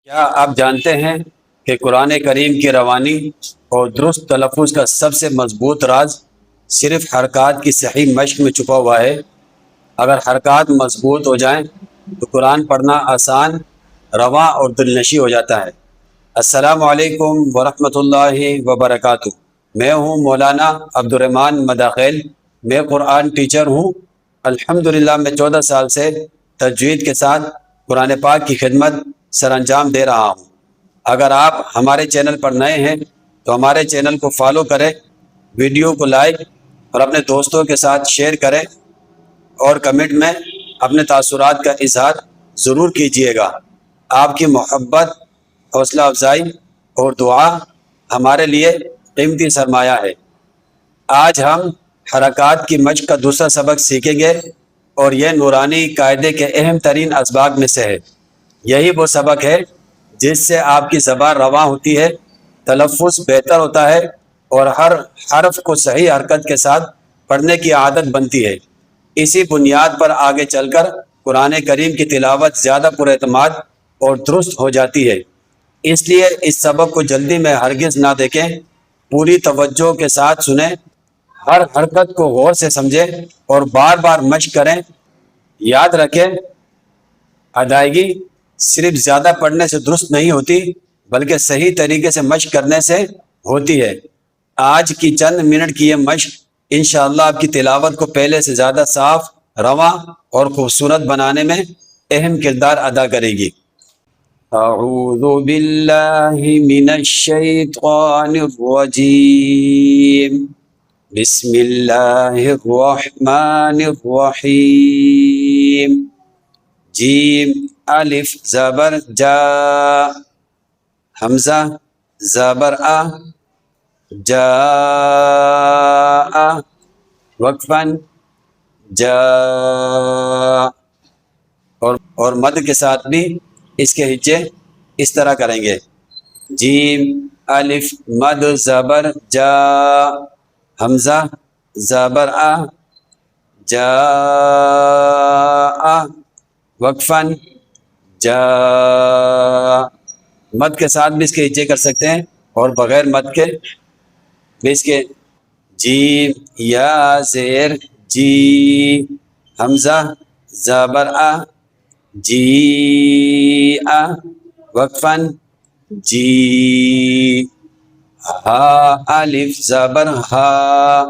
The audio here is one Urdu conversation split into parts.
کیا آپ جانتے ہیں کہ قرآن کریم کی روانی اور درست تلفظ کا سب سے مضبوط راز صرف حرکات کی صحیح مشق میں چھپا ہوا ہے؟ اگر حرکات مضبوط ہو جائیں تو قرآن پڑھنا آسان، رواں اور دلنشیں ہو جاتا ہے۔ السلام علیکم ورحمۃ اللہ وبرکاتہ۔ میں ہوں مولانا عبدالرحمن مداخیل۔ میں قرآن ٹیچر ہوں۔ الحمدللہ میں 14 سال سے تجوید کے ساتھ قرآن پاک کی خدمت سر انجام دے رہا ہوں۔ اگر آپ ہمارے چینل پر نئے ہیں تو ہمارے چینل کو فالو کریں، ویڈیو کو لائک اور اپنے دوستوں کے ساتھ شیئر کریں اور کمنٹ میں اپنے تاثرات کا اظہار ضرور کیجیے گا۔ آپ کی محبت، حوصلہ افزائی اور دعا ہمارے لیے قیمتی سرمایہ ہے۔ آج ہم حرکات کی مشق کا دوسرا سبق سیکھیں گے اور یہ نورانی قاعدے کے اہم ترین اسباق میں سے ہے۔ یہی وہ سبق ہے جس سے آپ کی زبان رواں ہوتی ہے، تلفظ بہتر ہوتا ہے اور ہر حرف کو صحیح حرکت کے ساتھ پڑھنے کی عادت بنتی ہے۔ اسی بنیاد پر آگے چل کر قرآن کریم کی تلاوت زیادہ پر اعتماد اور درست ہو جاتی ہے۔ اس لیے اس سبق کو جلدی میں ہرگز نہ دیکھیں، پوری توجہ کے ساتھ سنیں، ہر حرکت کو غور سے سمجھیں اور بار بار مشق کریں۔ یاد رکھیں، ادائیگی صرف زیادہ پڑھنے سے درست نہیں ہوتی بلکہ صحیح طریقے سے مشق کرنے سے ہوتی ہے۔ آج کی چند منٹ کی یہ مشق انشاءاللہ آپ کی تلاوت کو پہلے سے زیادہ صاف، رواں اور خوبصورت بنانے میں اہم کردار ادا کرے گی۔ اعوذ باللہ من الشیطان الرجیم، بسم اللہ الرحمن الرحیم۔ جیم الف زبر جا، حمزہ زبر آ، جا وقفاً جا، اور مد کے ساتھ بھی اس کے ہجے اس طرح کریں گے۔ جیم الف مد زبر جا، حمزہ زبر آ، جا وقفاً جا۔ مد کے ساتھ بھی اس کے ہجے کر سکتے ہیں اور بغیر مد کے بھی اس کے۔ جیم یا زیر جی، حمزہ زبر آ، جی آ وقفاً جی۔ ہا الف زبر ہا،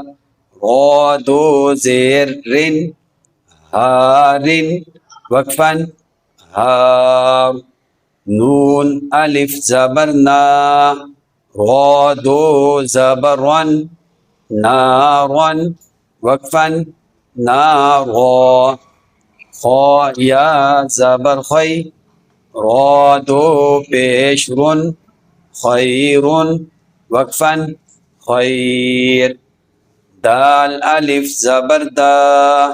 غو دو زیر رن، ہارن وقفاً ہا۔ نون الف زبر نا، غو دو زبر ون، نارن وقفاً نارو۔ خو یا زبر خی، رو دو پیش رن، خیرن وقفاً خیر۔ دال الف زبر دا،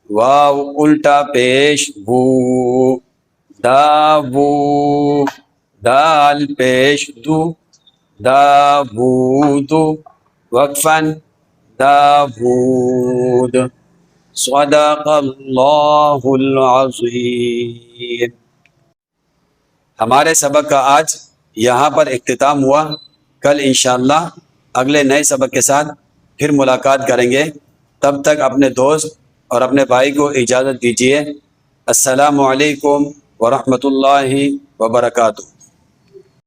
واو الٹا پیش بو، دا بو، دال پیش دو، دا بودو وقفاً داود۔ صدق اللہ العظیم۔ ہمارے سبق کا آج یہاں پر اختتام ہوا۔ کل انشاءاللہ اگلے نئے سبق کے ساتھ پھر ملاقات کریں گے۔ تب تک اپنے دوست اور اپنے بھائی کو اجازت دیجیے۔ السلام علیکم ورحمۃ اللہ وبرکاتہ۔